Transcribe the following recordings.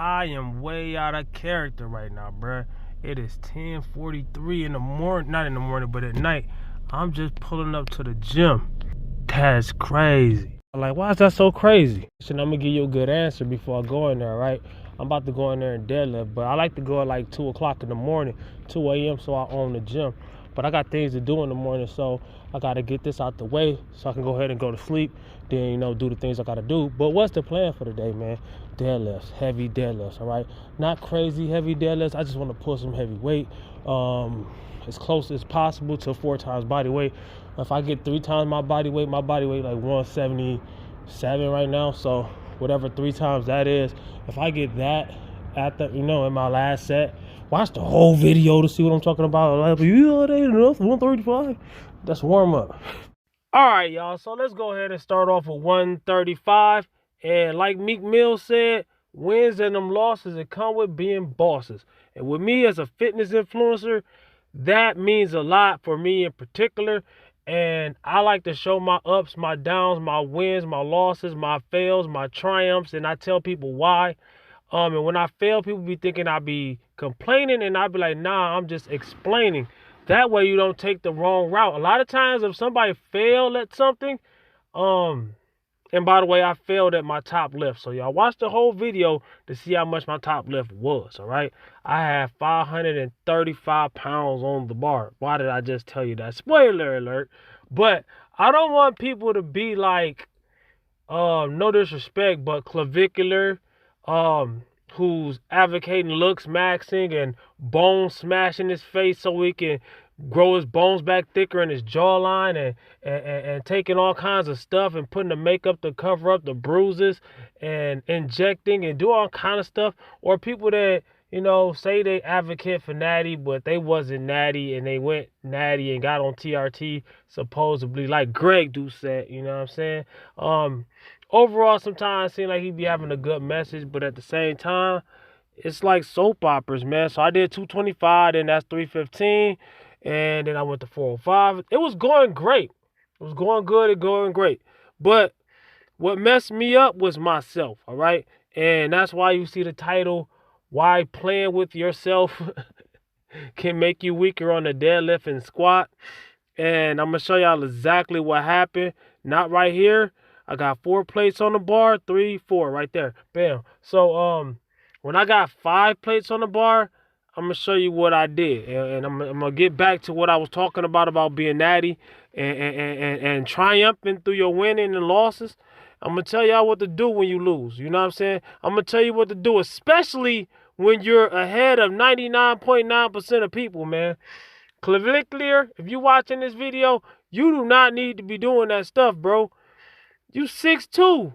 I am way out of character right now, bruh. It is 10:43 in the morning, not in the morning, but at night. I'm just pulling up to the gym. That's crazy. Like, why is that so crazy? I'm gonna give you a good answer before I go in there, right? I'm about to go in there and deadlift, but I like to go at like 2 o'clock in the morning, 2 a.m. so I own the gym. But I got things to do in the morning, so I gotta get this out the way so I can go ahead and go to sleep, then, do the things I gotta do. But what's the plan for the day, man? Deadlifts, heavy deadlifts, all right? Not crazy heavy deadlifts. I just want to pull some heavy weight, as close as possible to 4 times body weight. If I get 3 times my body weight like 177 right now, so whatever 3 times that is, if I get that at the, in my last set, watch the whole video to see what I'm talking about. Like, that ain't enough, 135. That's warm up. All right, y'all. So let's go ahead and start off with 135. And like Meek Mill said, wins and them losses that come with being bosses. And with me as a fitness influencer, that means a lot for me in particular. And I like to show my ups, my downs, my wins, my losses, my fails, my triumphs, and I tell people why. And when I fail, people be thinking I be complaining, and I be like, nah, I'm just explaining. That way you don't take the wrong route. A lot of times if somebody failed at something, and by the way, I failed at my top lift. So y'all watch the whole video to see how much my top lift was, all right? I had 535 pounds on the bar. Why did I just tell you that? Spoiler alert. But I don't want people to be like, no disrespect, but Clavicular, who's advocating looks maxing and bone smashing his face so he can grow his bones back thicker in his jawline, and taking all kinds of stuff and putting the makeup to cover up the bruises and injecting and do all kind of stuff. Or people that, say they advocate for natty, but they wasn't natty and they went natty and got on TRT supposedly, like Greg Doucette, you know what I'm saying? Overall, sometimes it seems like he be having a good message, but at the same time, it's like soap operas, man. So I did 225, then that's 315, and then I went to 405. It was going great. It was going good and going great. But what messed me up was myself, all right? And that's why you see the title, Why Playing With Yourself Can Make You Weaker on the Deadlift and Squat. And I'm going to show y'all exactly what happened. Not right here. I got 4 plates on the bar, 3, 4 right there. Bam. So when I got 5 plates on the bar, I'm going to show you what I did. And I'm going to get back to what I was talking about being natty and triumphing through your winning and losses. I'm going to tell y'all what to do when you lose. You know what I'm saying? I'm going to tell you what to do, especially when you're ahead of 99.9% of people, man. Clavicular, if you're watching this video, you do not need to be doing that stuff, bro. You 6'2".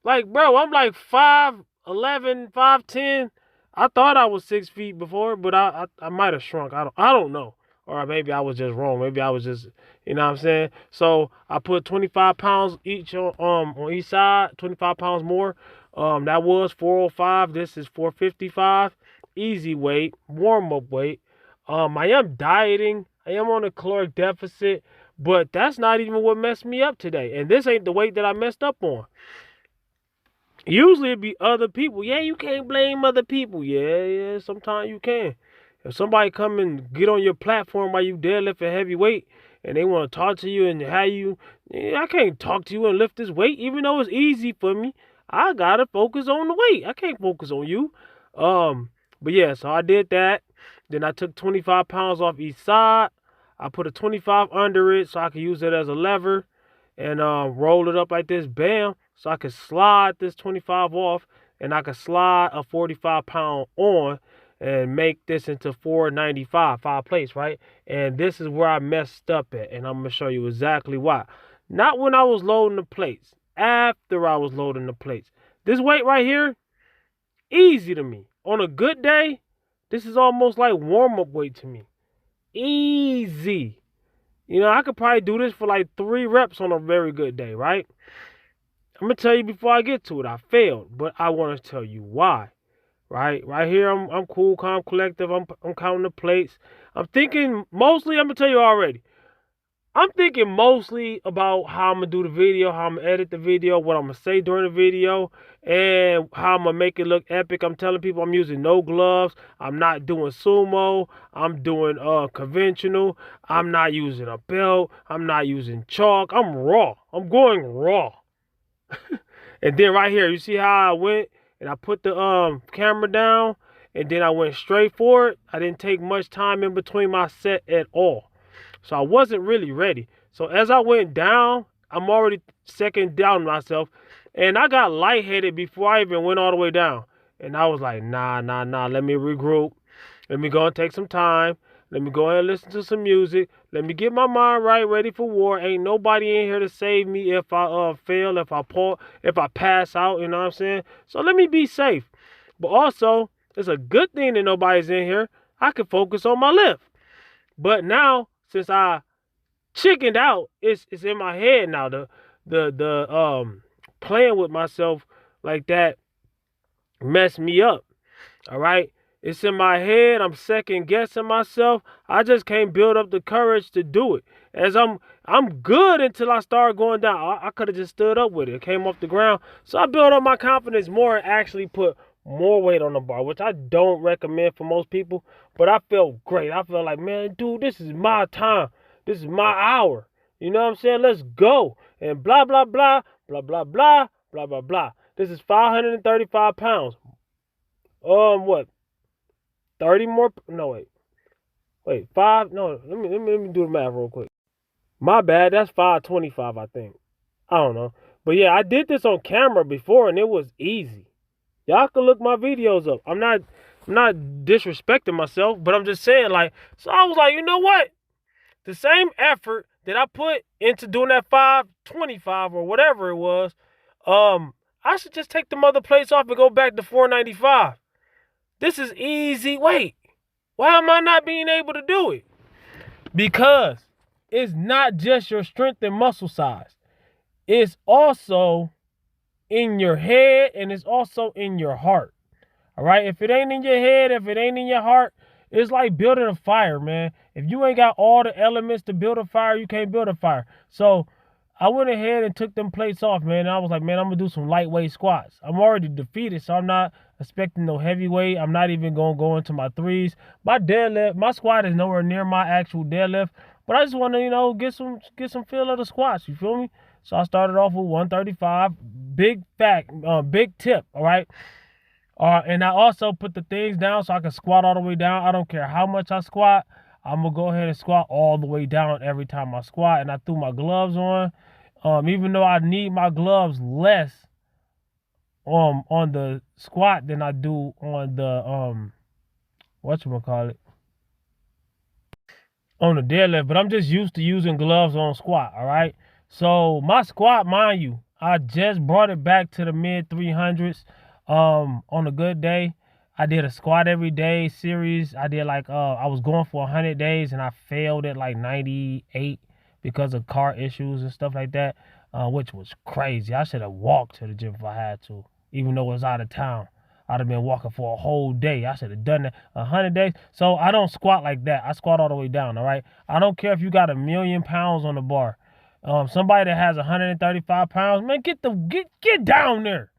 Like, bro, I'm like 5'11", 5'10". I thought I was 6 feet before, but I might have shrunk. I don't know. Or maybe I was just wrong. Maybe I was just, you know what I'm saying? So I put 25 pounds each on each side, 25 pounds more. That was 405. This is 455. Easy weight, warm-up weight. I am dieting. I am on a caloric deficit. But that's not even what messed me up today. And this ain't the weight that I messed up on. Usually it'd be other people. Yeah, you can't blame other people. Yeah, sometimes you can. If somebody come and get on your platform while you deadlifting heavy weight and they want to talk to you and have you, I can't talk to you and lift this weight. Even though it's easy for me, I got to focus on the weight. I can't focus on you. But yeah, so I did that. Then I took 25 pounds off each side. I put a 25 under it so I could use it as a lever and roll it up like this, bam, so I could slide this 25 off and I could slide a 45 pound on and make this into 495, 5 plates, right? And this is where I messed up at, and I'm going to show you exactly why. Not when I was loading the plates, after I was loading the plates. This weight right here, easy to me. On a good day, this is almost like warm-up weight to me. Easy. I could probably do this for like 3 reps on a very good day, right? I'm going to tell you before I get to it, I failed, but I want to tell you why, right? Right here, I'm cool, calm, collective. I'm counting the plates. I'm thinking, mostly, I'm going to tell you already, I'm thinking mostly about how I'm gonna do the video, how I'm gonna edit the video, what I'm gonna say during the video, and how I'm gonna make it look epic. I'm telling people I'm using no gloves. I'm not doing sumo. I'm doing conventional. I'm not using a belt. I'm not using chalk. I'm raw. I'm going raw. And then right here, you see how I went and I put the camera down, and then I went straight for it. I didn't take much time in between my set at all. So I wasn't really ready. So as I went down, I'm already second down myself. And I got lightheaded before I even went all the way down. And I was like, nah. Let me regroup. Let me go and take some time. Let me go ahead and listen to some music. Let me get my mind right, ready for war. Ain't nobody in here to save me if I fail, if I pass out, you know what I'm saying? So let me be safe. But also, it's a good thing that nobody's in here. I can focus on my lift. But now, since I chickened out, it's in my head now. The playing with myself like that messed me up. All right. It's in my head. I'm second guessing myself. I just can't build up the courage to do it. As I'm good until I start going down. I could have just stood up with it. It came off the ground. So I built up my confidence more and actually put more weight on the bar, which I don't recommend for most people. But I felt great. I felt like, man, dude, this is my time. This is my hour. You know what I'm saying? Let's go. And blah, blah, blah, blah, blah, blah, blah, blah, blah. This is 535 pounds. What? 30 more? No, wait, 5? No, let me do the math real quick. My bad, that's 525, I think. I don't know. But yeah, I did this on camera before and it was easy. Y'all can look my videos up. I'm not disrespecting myself, but I'm just saying, like, so I was like, you know what? The same effort that I put into doing that 525 or whatever it was, I should just take the mother plates off and go back to 495. This is easy. Wait, why am I not being able to do it? Because it's not just your strength and muscle size. It's also in your head and it's also in your heart. All right? If it ain't in your head, if it ain't in your heart, it's like building a fire, man. If you ain't got all the elements to build a fire, you can't build a fire. So I went ahead and took them plates off, man. And I was like, man, I'm going to do some lightweight squats. I'm already defeated, so I'm not expecting no heavyweight. I'm not even going to go into my threes. My deadlift, my squat is nowhere near my actual deadlift. But I just want to, get some feel of the squats. You feel me? So I started off with 135. Big tip, all right? And I also put the things down so I can squat all the way down. I don't care how much I squat. I'm going to go ahead and squat all the way down every time I squat. And I threw my gloves on. Even though I need my gloves less on the squat than I do on the whatchamacallit, on the deadlift. But I'm just used to using gloves on squat, all right? So my squat, mind you, I just brought it back to the mid 300s. On a good day, I did a squat every day series. I did I was going for 100 days and I failed at like 98 because of car issues and stuff like that, which was crazy. I should have walked to the gym if I had to, even though it was out of town. I'd have been walking for a whole day. I should have done that 100 days. So I don't squat like that. I squat all the way down, all right? I don't care if you got 1,000,000 pounds on the bar. Somebody that has 135 pounds, man, get down there.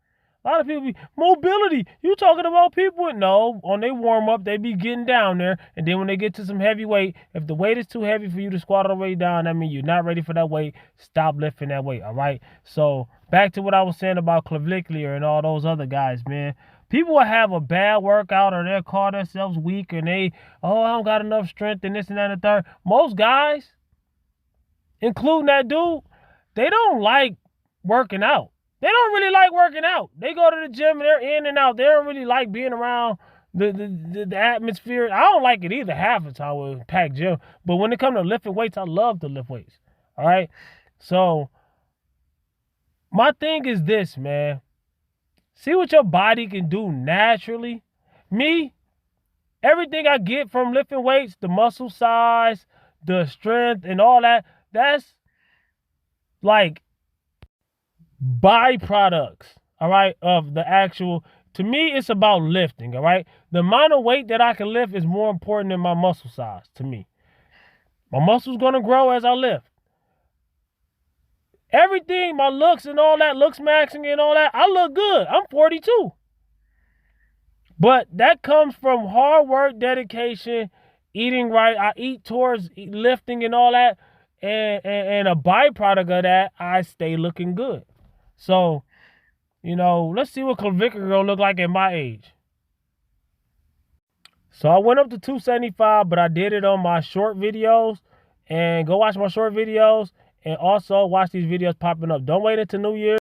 A lot of people be, mobility. You talking about people? No, on their warm up, they be getting down there. And then when they get to some heavy weight, if the weight is too heavy for you to squat all the way down, that means you're not ready for that weight. Stop lifting that weight, all right? So back to what I was saying about Clavicular and all those other guys, man. People will have a bad workout or they'll call themselves weak and I don't got enough strength and this and that and the third. Most guys, including that dude, they don't like working out. They don't really like working out. They go to the gym and they're in and out. They don't really like being around the atmosphere. I don't like it either half the time with a packed gym. But when it comes to lifting weights, I love to lift weights. All right? So my thing is this, man. See what your body can do naturally. Me, everything I get from lifting weights, the muscle size, the strength, and all that, that's like byproducts, all right, of the actual. To me, it's about lifting, all right? The amount of weight that I can lift is more important than my muscle size to me. My muscle's going to grow as I lift. Everything, my looks and all that, looks maxing and all that, I look good. I'm 42. But that comes from hard work, dedication, eating right. I eat towards lifting and all that. And a byproduct of that, I stay looking good. So, let's see what clavicular gonna look like at my age. So I went up to 275, but I did it on my short videos. And go watch my short videos. And also watch these videos popping up. Don't wait until New Year.